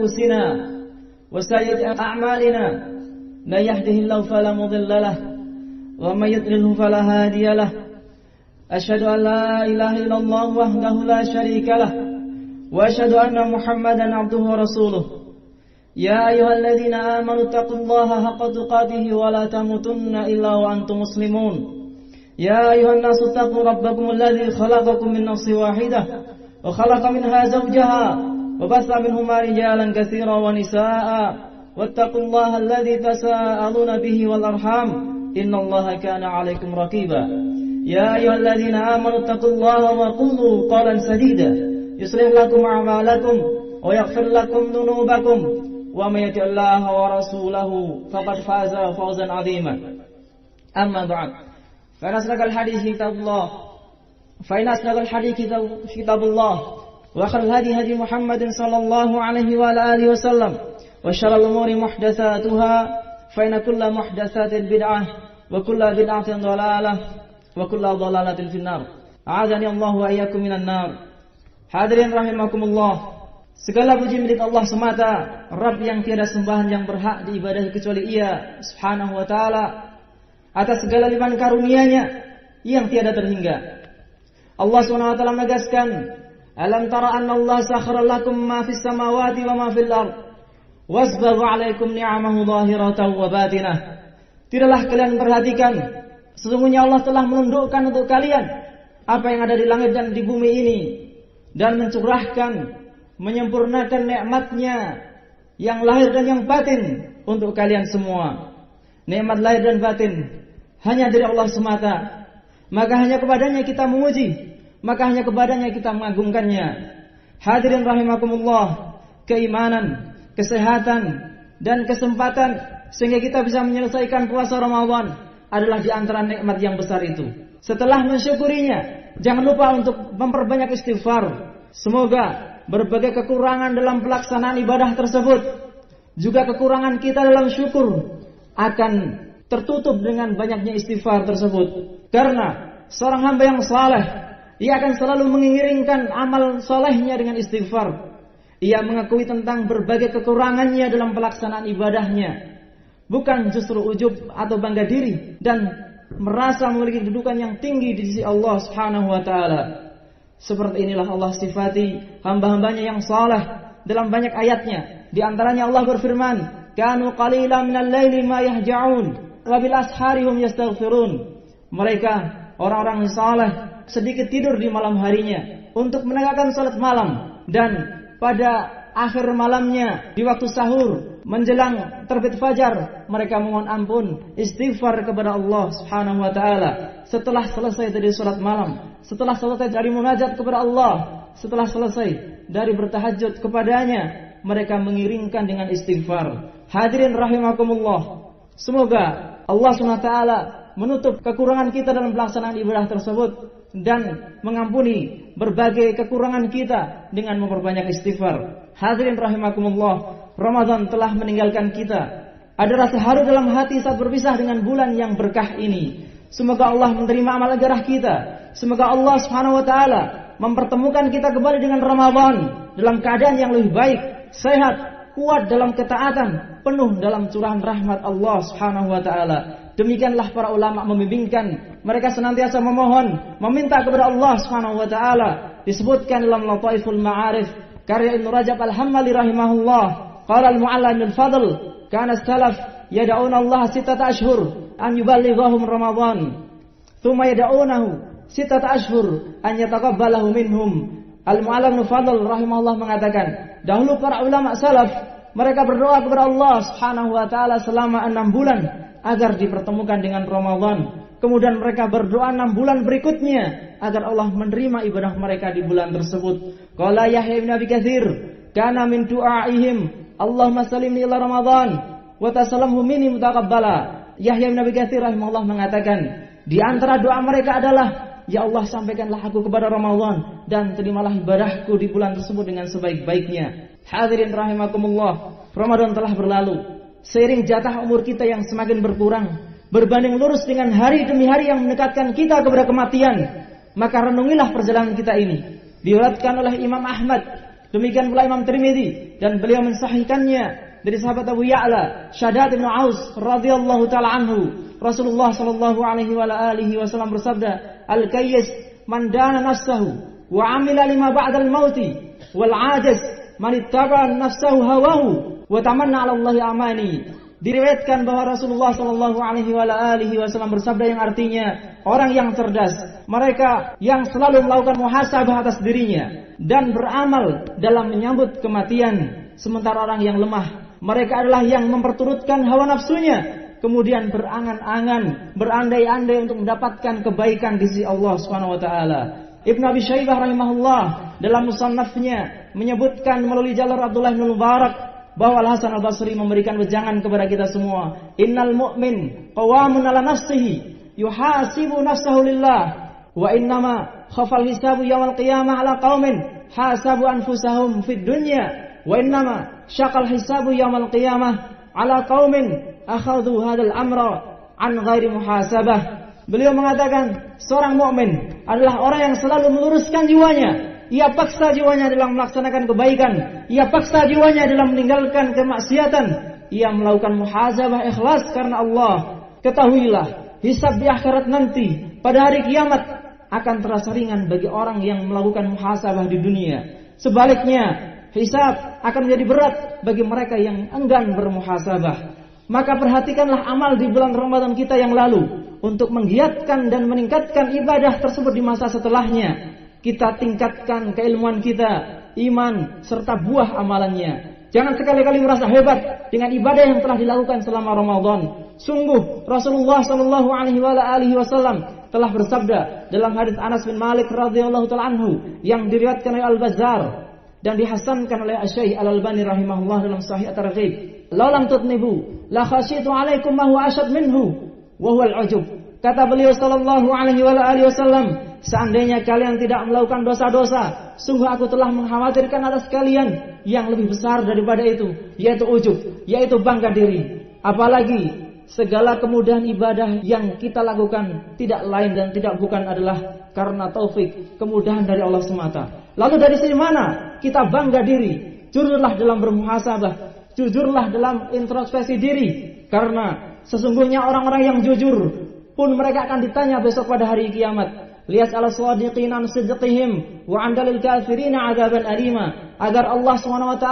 أنفسنا وسيئات أعمالنا من يهده الله فلا مضل له ومن يضلل فلا هادي له أشهد أن لا إله إلا الله وحده لا شريك له وأشهد أن محمدا عبده ورسوله يا أيها الذين آمنوا اتقوا الله حق تقاته ولا تموتن إلا وأنتم مسلمون يا أيها الناس اتقوا ربكم الذي خلقكم من نفس واحدة وخلق منها زوجها وبث منهما رجالا كثيرا ونساء واتقوا الله الذي تساءلون به والأرحام إن الله كان عليكم رقيبا يا أيها الذين آمنوا اتقوا الله وقولوا قولا سديدا يصلح لكم أعمالكم ويغفر لكم ذنوبكم ومن يطع الله ورسوله فقد فاز فوزا عظيما أما بعد فإن أصدق الحديث كتاب الله وخير الهدي هدي محمد صلى الله عليه وعلى آله وسلم وشر الأمور محدثاتها فإن كل محدثات بدعة وكل بدعة ضلالة وكل ضلالة في النار أعاذني الله وإياكم من النار. Hadirin rahimakumullah, segala puji milik Allah semata, Rabb yang tiada sembahan yang berhak diibadahi kecuali Ia Subhanahu wa taala, atas segala limpahan karunia-Nya yang tiada terhingga. Allah Subhanahu wa taala menegaskan, "Alam tara anna Allah sakhkhara lakum ma fis samawati wa ma fil ard, wasbagha 'alaikum ni'amahu zahiratan wa batinah." Tidaklah kalian perhatikan, sesungguhnya Allah telah menundukkan untuk kalian apa yang ada di langit dan di bumi ini, dan mencurahkan, menyempurnakan nikmat-Nya yang lahir dan yang batin untuk kalian semua. Nikmat lahir dan batin hanya dari Allah semata. Maka hanya kepadanya kita memuji, maka hanya kepadanya kita mengagungkannya. Hadirin rahimakumullah, keimanan, kesehatan, dan kesempatan sehingga kita bisa menyelesaikan puasa Ramadan adalah di antara nikmat yang besar itu. Setelah mensyukurinya, jangan lupa untuk memperbanyak istighfar. Semoga berbagai kekurangan dalam pelaksanaan ibadah tersebut, juga kekurangan kita dalam syukur, akan tertutup dengan banyaknya istighfar tersebut. Karena seorang hamba yang saleh, ia akan selalu mengiringkan amal salehnya dengan istighfar. Ia mengakui tentang berbagai kekurangannya dalam pelaksanaan ibadahnya, bukan justru ujub atau bangga diri dan merasa memiliki kedudukan yang tinggi di sisi Allah Subhanahu wa taala. Seperti inilah Allah sifati hamba-hambanya yang saleh dalam banyak ayatnya. Di antaranya Allah berfirman, "Kanu qalilan minal laili ma yahja'un wa bil ashari hum yastaghfirun." Mereka orang-orang saleh sedikit tidur di malam harinya untuk menegakkan salat malam, dan pada akhir malamnya di waktu sahur menjelang terbit fajar mereka mohon ampun, istighfar kepada Allah Subhanahu wa taala. Setelah selesai dari salat malam, setelah selesai dari munajat kepada Allah, setelah selesai dari bertahajud kepadanya, mereka mengiringkan dengan istighfar. Hadirin rahimakumullah, semoga Allah Subhanahu wa taala menutup kekurangan kita dalam pelaksanaan ibadah tersebut dan mengampuni berbagai kekurangan kita dengan memperbanyak istighfar. Hadirin rahimakumullah, Ramadan telah meninggalkan kita. Ada rasa haru dalam hati saat berpisah dengan bulan yang berkah ini. Semoga Allah menerima amal ibadah kita. Semoga Allah Subhanahu wa taala mempertemukan kita kembali dengan Ramadan dalam keadaan yang lebih baik, sehat, kuat dalam ketaatan, penuh dalam curahan rahmat Allah Subhanahu wa taala. Demikianlah para ulama membimbingkan, mereka senantiasa memohon, meminta kepada Allah Subhanahu wa taala. Disebutkan dalam Lataiful Ma'arif karya Ibnu Rajab Al-Hambali rahimahullah, qala al-Mu'alla bin Fadl, kana salaf yad'una Allah 6 ashhur an yuballighahum Ramadan, thumma yad'unahu 6 ashhur an yataqabbalahu minhum. Al-Mu'alla bin Fadl rahimahullah mengatakan, dahulu para ulama salaf mereka berdoa kepada Allah Subhanahu wa taala selama 6 bulan agar dipertemukan dengan Ramadan. Kemudian mereka berdoa 6 bulan berikutnya agar Allah menerima ibadah mereka di bulan tersebut. Qala Yahya bin Abi Katsir, kana min du'aihim Allahumma salimni ila Ramadan wa tasallamhu minni mutaqabbala. Yahya bin Abi Katsir rahimahullah mengatakan, di antara doa mereka adalah, ya Allah, sampaikanlah aku kepada Ramadan dan terimalah ibadahku di bulan tersebut dengan sebaik-baiknya. Hadirin rahimakumullah, Ramadan telah berlalu. Seiring jatah umur kita yang semakin berkurang, berbanding lurus dengan hari demi hari yang mendekatkan kita kepada kematian, maka renungilah perjalanan kita ini. Diriwayatkan oleh Imam Ahmad Demikian pula Imam Tirmidzi dan beliau mensahihkannya dari sahabat Abu Ya'la Shaddad bin Aus radhiyallahu taala anhu. Rasulullah sallallahu alaihi wasallam bersabda, "Al-kayyis man dana nafsahu wa 'amila lima ba'dal mauti wal 'ajiz man ittaba nafsahu hawahu wa tamanna 'ala Allahi amani." Diriwayatkan bahwa Rasulullah sallallahu alaihi wasallam bersabda yang artinya, orang yang cerdas, mereka yang selalu melakukan muhasabah atas dirinya dan beramal dalam menyambut kematian, sementara orang yang lemah, mereka adalah yang memperturutkan hawa nafsunya, kemudian berangan-angan, berandai-andai untuk mendapatkan kebaikan di sisi Allah Subhanahu wa taala. Ibnu Abi Syaibah rahimahullah dalam musannafnya menyebutkan melalui jalur Abdullah bin Mubarak bahwa Al-Hasan Al-Basri memberikan wejangan kepada kita semua, innal mu'min qawamun 'ala nafsihi yuhasibu nafsahu lillah wa innama khafal hisabu yaumil qiyamah 'ala qaumin hasabu anfusahum fid dunya wa innama syaqal hisabu yaumil qiyamah 'ala qaumin akhadhu hadzal amra an ghairi muhasabah. Beliau mengatakan seorang mukmin adalah orang yang selalu meluruskan jiwanya. Ia paksa jiwanya dalam melaksanakan kebaikan. Ia paksa jiwanya dalam meninggalkan kemaksiatan. Ia melakukan muhasabah ikhlas karena Allah. Ketahuilah, hisab di akhirat nanti pada hari kiamat akan terasa ringan bagi orang yang melakukan muhasabah di dunia. Sebaliknya, hisab akan menjadi berat bagi mereka yang enggan bermuhasabah. Maka perhatikanlah amal di bulan Ramadan kita yang lalu untuk menggiatkan dan meningkatkan ibadah tersebut di masa setelahnya. Kita tingkatkan keilmuan kita, iman, serta buah amalannya. Jangan sekali-kali merasa hebat dengan ibadah yang telah dilakukan selama Ramadan. Sungguh Rasulullah sallallahu alaihi wasallam telah bersabda dalam hadis Anas bin Malik radhiyallahu ta'ala anhu yang diriwayatkan oleh Al-Bazzar dan dihasankan oleh Asy-Syaikh Al-Albani rahimahullah dalam Sahih At-Targhib. "La lam tutnibu la khasyitu 'alaikum ma huwa ashad minhu wa huwa al-'ujub." Kata beliau sallallahu alaihi wasallam, seandainya kalian tidak melakukan dosa-dosa, sungguh aku telah mengkhawatirkan atas kalian yang lebih besar daripada itu, yaitu ujub, yaitu bangga diri. Apalagi segala kemudahan ibadah yang kita lakukan tidak lain dan tidak bukan adalah karena taufik, kemudahan dari Allah semata. Lalu dari sini mana kita bangga diri? Jujurlah dalam bermuhasabah, jujurlah dalam introspeksi diri, karena sesungguhnya orang-orang yang jujur pun mereka akan ditanya besok pada hari kiamat. Lihat al-shadiqina an sidqihim wa 'andalil kafirina 'adzaban alima. Agar Allah SWT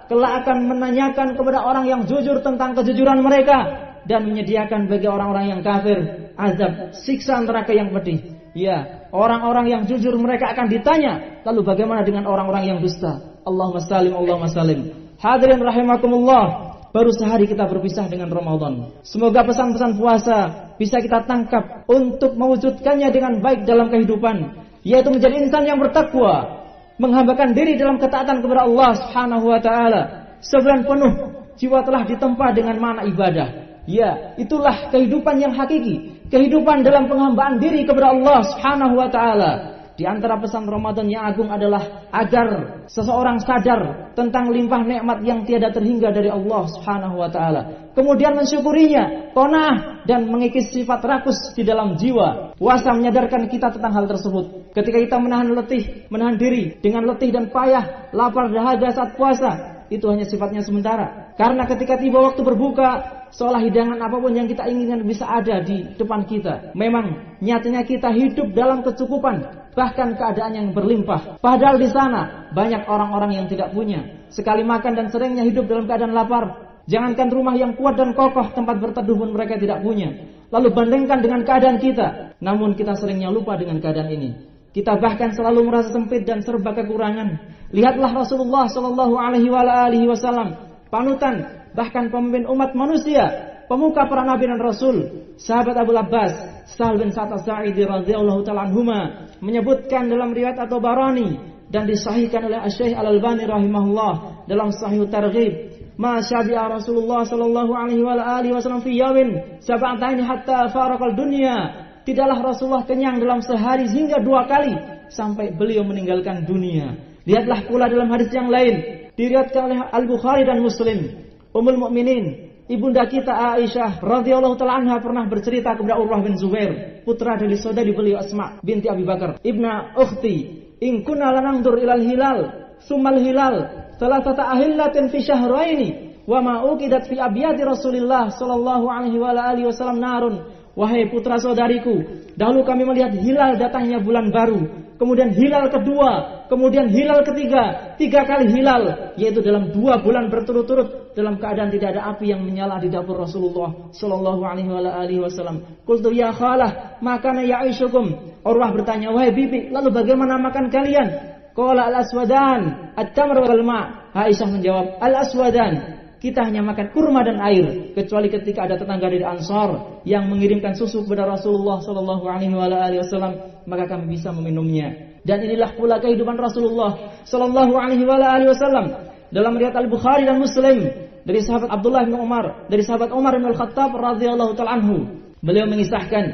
kelak akan menanyakan kepada orang yang jujur tentang kejujuran mereka dan menyediakan bagi orang-orang yang kafir azab siksa neraka yang pedih. Ya, orang-orang yang jujur mereka akan ditanya. Lalu bagaimana dengan orang-orang yang dusta? Allahumma salim, Allahumma salim. Hadirin rahimakumullah. Baru sehari kita berpisah dengan Ramadan. Semoga pesan-pesan puasa bisa kita tangkap untuk mewujudkannya dengan baik dalam kehidupan, yaitu menjadi insan yang bertakwa, menghambakan diri dalam ketaatan kepada Allah Subhanahu wa taala. Sebulan penuh jiwa telah ditempa dengan makna ibadah. Ya, itulah kehidupan yang hakiki, kehidupan dalam penghambaan diri kepada Allah Subhanahu wa taala. Di antara pesan Ramadan yang agung adalah agar seseorang sadar tentang limpah nikmat yang tiada terhingga dari Allah Subhanahu wa taala. Kemudian mensyukurinya, qanaah dan mengikis sifat rakus di dalam jiwa. Puasa menyadarkan kita tentang hal tersebut. Ketika kita menahan diri dengan letih dan payah, lapar dahaga saat puasa, itu hanya sifatnya sementara. Karena ketika tiba waktu berbuka, seolah hidangan apapun yang kita inginkan bisa ada di depan kita. Memang nyatanya kita hidup dalam kecukupan, bahkan keadaan yang berlimpah. Padahal di sana banyak orang-orang yang tidak punya. Sekali makan dan seringnya hidup dalam keadaan lapar. Jangankan rumah yang kuat dan kokoh, tempat berteduh pun mereka tidak punya. Lalu bandingkan dengan keadaan kita. Namun kita seringnya lupa dengan keadaan ini. Kita bahkan selalu merasa sempit dan serba kekurangan. Lihatlah Rasulullah sallallahu alaihi wasallam, panutan bahkan pemimpin umat manusia, pemuka para nabi dan rasul, sahabat Abu Abbas Sahal bin Sa'ad As-Sa'idi radhiyallahu ta'ala anhuma menyebutkan dalam riwayat At-Tabarani dan disahihkan oleh Asy-Syaikh Al-Albani rahimahullah dalam Sahih At-Targhib, ma syabi'a Rasulullah sallallahu alaihi wasallam fi yawmin sab'ataini hatta faraqal dunya. Tidaklah Rasulullah kenyang dalam sehari hingga 2 kali sampai beliau meninggalkan dunia. Lihatlah pula dalam hadis yang lain diriwayatkan oleh Al-Bukhari dan Muslim, Ummul Mukminin, ibunda kita Aisyah radhiyallahu taala anha pernah bercerita kepada Urwah bin Zubair, putra dari saudari beliau Asma binti Abi Bakar, ibna ukhti, in kunna lanandur ilal hilal summal hilal, salasata ahillatin fi syahraini, wa ma uqidat fi abyati Rasulillah sallallahu alaihi wa alihi wasallam narun. Wahai putra saudariku, dahulu kami melihat hilal datangnya bulan baru, kemudian hilal kedua, kemudian hilal ketiga, 3 kali hilal, yaitu dalam 2 bulan berturut-turut dalam keadaan tidak ada api yang menyala di dapur Rasulullah sallallahu alaihi wasallam. Qultu ya khalah, makana ya'ishukum. Urwah bertanya, wahai bibi, lalu bagaimana makan kalian? Qala al-aswadan, at-tamr wal ma'. Aisyah menjawab, al-aswadan, kita hanya makan kurma dan air, kecuali ketika ada tetangga dari Ansar yang mengirimkan susu kepada Rasulullah sallallahu alaihi wasallam, maka kami bisa meminumnya. Dan inilah pula kehidupan Rasulullah sallallahu alaihi wasallam. Dalam riwayat Al-Bukhari dan Muslim dari sahabat Abdullah bin Umar, dari sahabat Umar bin Al-Khattab radhiyallahu ta'ala anhu, beliau mengisahkan,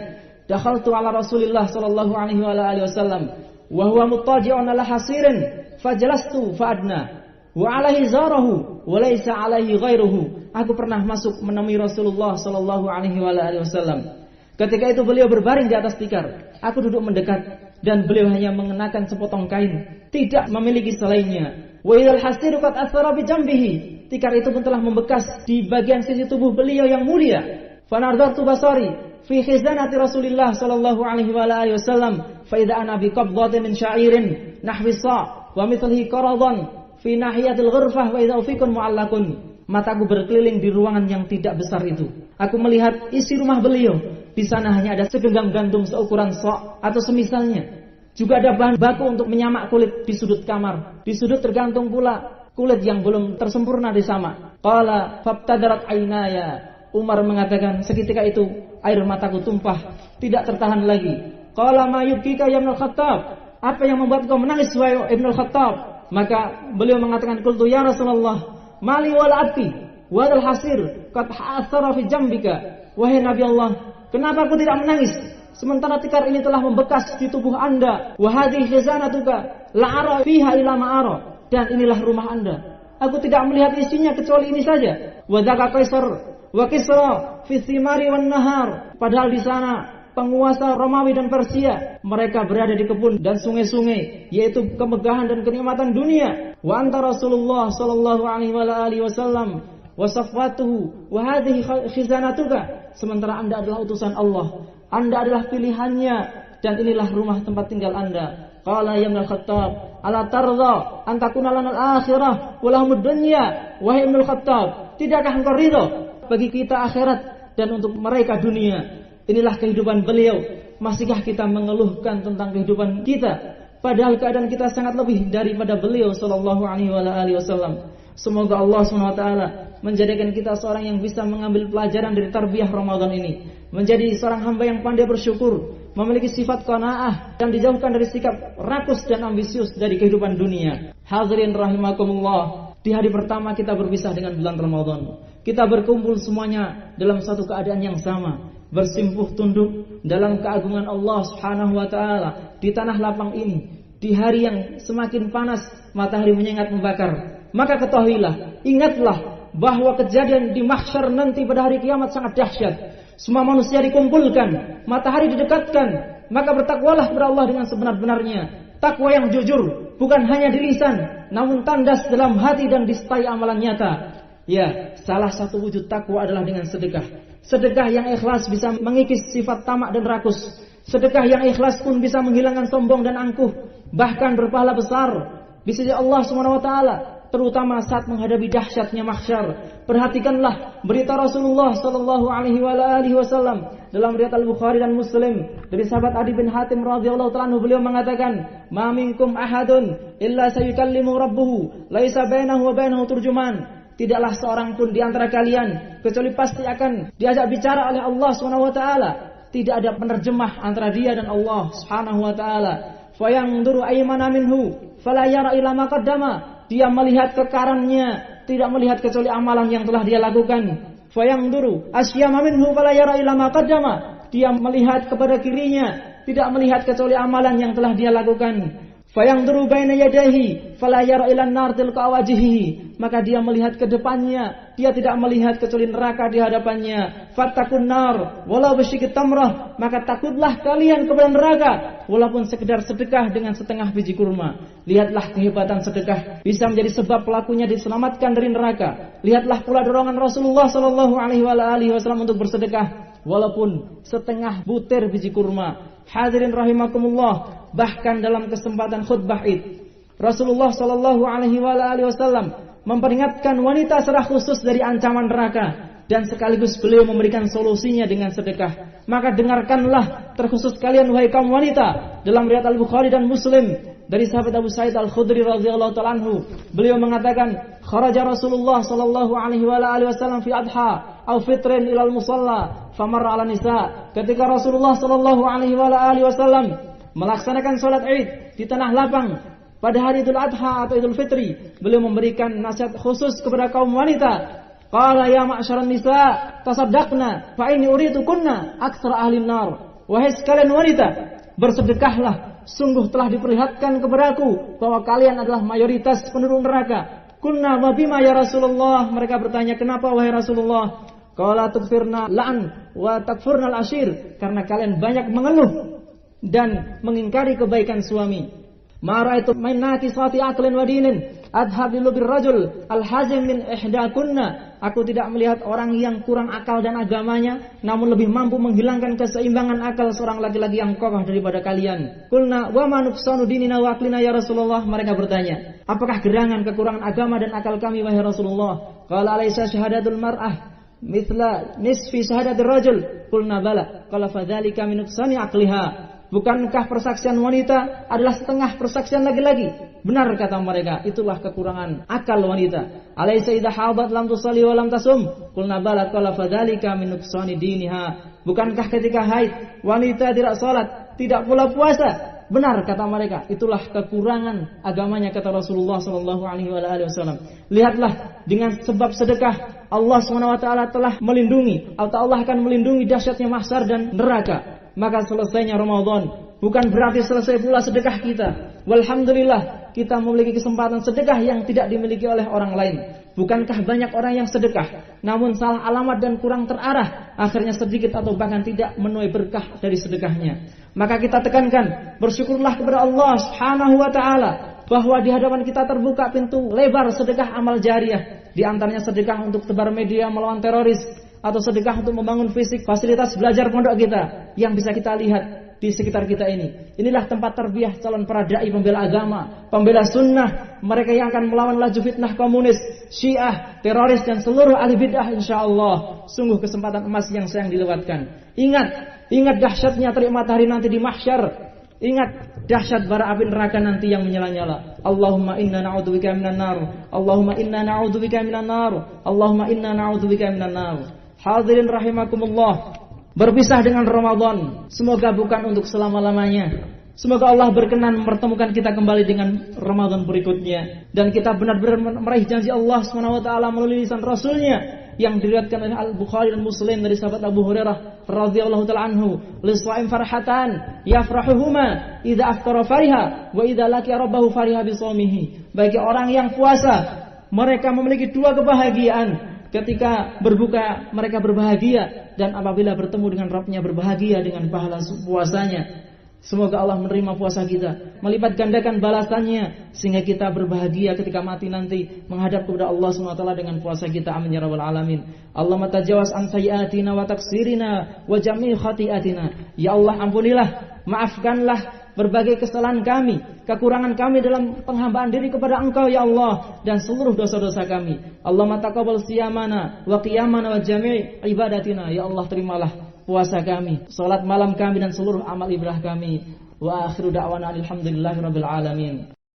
dakhaltu ala Rasulillah sallallahu alaihi wasallam wa huwa muttaji'un ala hasirin fajalastu fa'adna wa alaihi zarahu wa laysa alaihi ghairuhu. Aku pernah masuk menemui Rasulullah sallallahu alaihi wasallam. Ketika itu beliau berbaring di atas tikar. Aku duduk mendekat dan beliau hanya mengenakan sepotong kain, tidak memiliki selainnya. Wa idzal hasiru qad athara bi jambihi. Tikar itu pun telah membekas di bagian sisi tubuh beliau yang mulia. Fa nadartu basari fi khizanati Rasulillah sallallahu alaihi wasallam fa idza ana bi qabdatin min sya'irin nahwi sa' wa mithlihi qaradan fi nahiyatil ghurfah wa idza ufikun mu'allakun. Mataku berkeliling di ruangan yang tidak besar itu. Aku melihat isi rumah beliau. Di sana hanya ada segenggam gandum seukuran sok atau semisalnya. Juga ada bahan baku untuk menyamak kulit di sudut kamar. Di sudut tergantung pula kulit yang belum tersempurna disamak. Qala fabtadarat aynaya. Umar mengatakan seketika itu air mataku tumpah, tidak tertahan lagi. Qala ma yubkika ya Ibnu Khattab? Apa yang membuat kau menangis wahai Ibnu Khattab? Maka beliau mengatakan, qultu ya Rasulullah, mali wala abki wa al hasir qad ha'athara fi jambika. Wahai Nabi Allah, kenapa aku tidak menangis sementara tikar ini telah membekas di tubuh Anda? Wa hadhihi khizanatuka la ara fiha illa ma ara. Dan inilah rumah Anda. Aku tidak melihat isinya kecuali ini saja. Wa dzaka Kaisar wa Kisra fi thimari wan nahar. Padahal di sana penguasa Romawi dan Persia, mereka berada di kebun dan sungai-sungai, yaitu kemegahan dan kenikmatan dunia. Wa anta Rasulullah sallallahu alaihi wasallam wa safwatuhu wa hadhihi khizanatuka. Sementara Anda adalah utusan Allah, Anda adalah pilihannya, dan inilah rumah tempat tinggal Anda. Qala ya Ibnu Khattab, ala tardha an takuna lana al-akhirah wa lahumud dunya. Wahai Ibnu Khattab, tidakkah engkau ridha bagi kita akhirat dan untuk mereka dunia? Inilah kehidupan beliau. Masihkah kita mengeluhkan tentang kehidupan kita? Padahal keadaan kita sangat lebih daripada beliau sallallahu alaihi wasallam. Semoga Allah SWT menjadikan kita seorang yang bisa mengambil pelajaran dari tarbiyah Ramadan ini, menjadi seorang hamba yang pandai bersyukur, memiliki sifat qanaah, dan dijauhkan dari sikap rakus dan ambisius dari kehidupan dunia. Hadirin rahimakumullah, di hari pertama kita berpisah dengan bulan Ramadan. Kita berkumpul semuanya dalam satu keadaan yang sama, bersimpuh tunduk dalam keagungan Allah Subhanahu wa taala di tanah lapang ini, di hari yang semakin panas, matahari menyengat membakar. Maka ketahuilah, ingatlah bahwa kejadian di mahsyar nanti pada hari kiamat sangat dahsyat. Semua manusia dikumpulkan, matahari didekatkan, maka bertakwalah kepada Allah dengan sebenar-benarnya. Takwa yang jujur, bukan hanya di lisan, namun tandas dalam hati dan disertai amalan nyata. Ya, salah satu wujud takwa adalah dengan sedekah. Sedekah yang ikhlas bisa mengikis sifat tamak dan rakus. Sedekah yang ikhlas pun bisa menghilangkan sombong dan angkuh, bahkan berpahala besar di sisi Allah Subhanahu wa taala, terutama saat menghadapi dahsyatnya mahsyar. Perhatikanlah berita Rasulullah sallallahu alaihi wasallam dalam riwayat Al-Bukhari dan Muslim dari sahabat Adi bin Hatim radhiyallahu ta'ala anhu. Beliau mengatakan, "Ma minkum ahadun illa sayukallimu rabbuhu, laisa bainahu wa bainahu turjuman." Tidaklah seorang pun di antara kalian kecuali pasti akan diajak bicara oleh Allah Subhanahu wa taala. Tidak ada penerjemah antara dia dan Allah Subhanahu wa taala. Fa yanzuru aymana minhu fala yara illa ma qaddama. Dia melihat ke kanannya, tidak melihat kecuali amalan yang telah dia lakukan. Fa yanzuru asyama minhu fala yara illa ma qaddama. Dia melihat kepada kirinya, tidak melihat kecuali amalan yang telah dia lakukan. Fayanzuru baina yadayhi fala yara ila an-nar tilqa wajhihi, maka dia melihat ke depannya, dia tidak melihat kecuali neraka di hadapannya. Fattakun nar walau bisyikit tamrah, maka takutlah kalian kepada neraka walaupun sekedar sedekah dengan setengah biji kurma. Lihatlah kehebatan sedekah bisa menjadi sebab pelakunya diselamatkan dari neraka. Lihatlah pula dorongan Rasulullah sallallahu alaihi wasallam untuk bersedekah walaupun setengah butir biji kurma. Hadirin rahimakumullah, bahkan dalam kesempatan khutbah Id, Rasulullah sallallahu alaihi wasallam memperingatkan wanita secara khusus dari ancaman neraka dan sekaligus beliau memberikan solusinya dengan sedekah. Maka dengarkanlah terkhusus kalian wahai kaum wanita, dalam riwayat Al-Bukhari dan Muslim dari sahabat Abu Sa'id Al-Khudri radhiyallahu ta'ala anhu, beliau mengatakan, kharaja Rasulullah sallallahu alaihi wasallam fi adha aw fitrin ila al-musalla famarra ala nisa. Ketika Rasulullah sallallahu alaihi wasallam melaksanakan salat Id di tanah lapang pada hari Idul Adha atau Idul Fitri, beliau memberikan nasihat khusus kepada kaum wanita. Qala ya ma'syaran nisa tasaddaqna fa inni uridukunna aktsara ahli nar. Wahai sekalian wanita, bersedekahlah, sungguh telah diperlihatkan kepadaku bahwa kalian adalah mayoritas penduduk neraka. Kunna wa bima ya Rasulullah, mereka bertanya, kenapa wahai Rasulullah? Qala tukfirna la'an wa takfurnal ashir, karena kalian banyak mengeluh dan mengingkari kebaikan suami. Ma ra'aitu min naqisati aqlin wa dinin adhabilu bir rajul al-hazim min ihdakunna. Aku tidak melihat orang yang kurang akal dan agamanya namun lebih mampu menghilangkan keseimbangan akal seorang laki-laki yang kokoh daripada kalian. Qulna wa ma nuqsanu dinina wa aqlina ya Rasulullah, mereka bertanya, apakah gerangan kekurangan agama dan akal kami wahai Rasulullah? Qala alaysa syahadatul mar'ah mithla nisfi syahadatir rajul? Qulna bala. Qala fadzalika min nuqsani aqliha. Bukankah persaksian wanita adalah setengah persaksian laki-laki? Benar kata mereka, itulah kekurangan akal wanita. Alaysa idza hadat lam tusalli wa lam tasum? Qulna bala. Qala fadzalika min nuqsani diniha. Bukankah ketika haid wanita tidak salat, tidak pula puasa? Benar kata mereka, itulah kekurangan agamanya kata Rasulullah sallallahu alaihi wasallam. Lihatlah, dengan sebab sedekah Allah SWT telah melindungi atau Allah akan melindungi dahsyatnya mahsyar dan neraka. Maka selesainya Ramadan bukan berarti selesai pula sedekah kita. Walhamdulillah, kita memiliki kesempatan sedekah yang tidak dimiliki oleh orang lain. Bukankah banyak orang yang sedekah namun salah alamat dan kurang terarah, akhirnya sedikit atau bahkan tidak menuai berkah dari sedekahnya. Maka kita tekankan, bersyukurlah kepada Allah Subhanahu wa taala bahwa di hadapan kita terbuka pintu lebar sedekah amal jariah. Di antaranya sedekah untuk tebar media melawan teroris, atau sedekah untuk membangun fisik fasilitas belajar pondok kita yang bisa kita lihat di sekitar kita ini. Inilah tempat tarbiyah calon para dai pembela agama, pembela sunnah, mereka yang akan melawan laju fitnah komunis, Syiah, teroris dan seluruh ahli bid'ah insyaallah. Sungguh kesempatan emas yang sayang dilewatkan. Ingat dahsyatnya terik matahari nanti di mahsyar. Ingat dahsyat bara api neraka nanti yang menyala-nyala. Allahumma inna na'udzubika minan nar. Allahumma inna na'udzubika minan nar. Allahumma inna na'udzubika minan nar. Hadirin rahimakumullah, berpisah dengan Ramadan semoga bukan untuk selama-lamanya. Semoga Allah berkenan mempertemukan kita kembali dengan Ramadan berikutnya, dan kita benar-benar meraih janji Allah SWT melalui lisan Rasulnya yang diriwayatkan oleh Al-Bukhari dan Muslim dari sahabat Abu Hurairah radhiyallahu ta'ala anhu, liswa'im farhatan yafrahuhuma idza aftara fariha wa idza laqiya rabbahu fariha bi shaumihi. Bagi orang yang puasa, mereka memiliki dua kebahagiaan. Ketika berbuka mereka berbahagia, dan apabila bertemu dengan Rabbnya berbahagia dengan pahala puasanya. Semoga Allah menerima puasa kita, melipat gandakan balasannya, sehingga kita berbahagia ketika mati nanti menghadap kepada Allah SWT dengan puasa kita. Amin ya rabbal alamin. Allahumma tajawaz an sayyiatina wa taksirina wa jami' khati'atina. Ya Allah, ampunilah, maafkanlah berbagai kesalahan kami, kekurangan kami dalam penghambaan diri kepada Engkau ya Allah, dan seluruh dosa-dosa kami. Allahumma taqabbal siyamana wa qiyamana wa jami' ibadatina. Ya Allah, terimalah puasa kami, salat malam kami dan seluruh amal ibadah kami. Wa akhiru da'wana alhamdulillahirabbil alamin.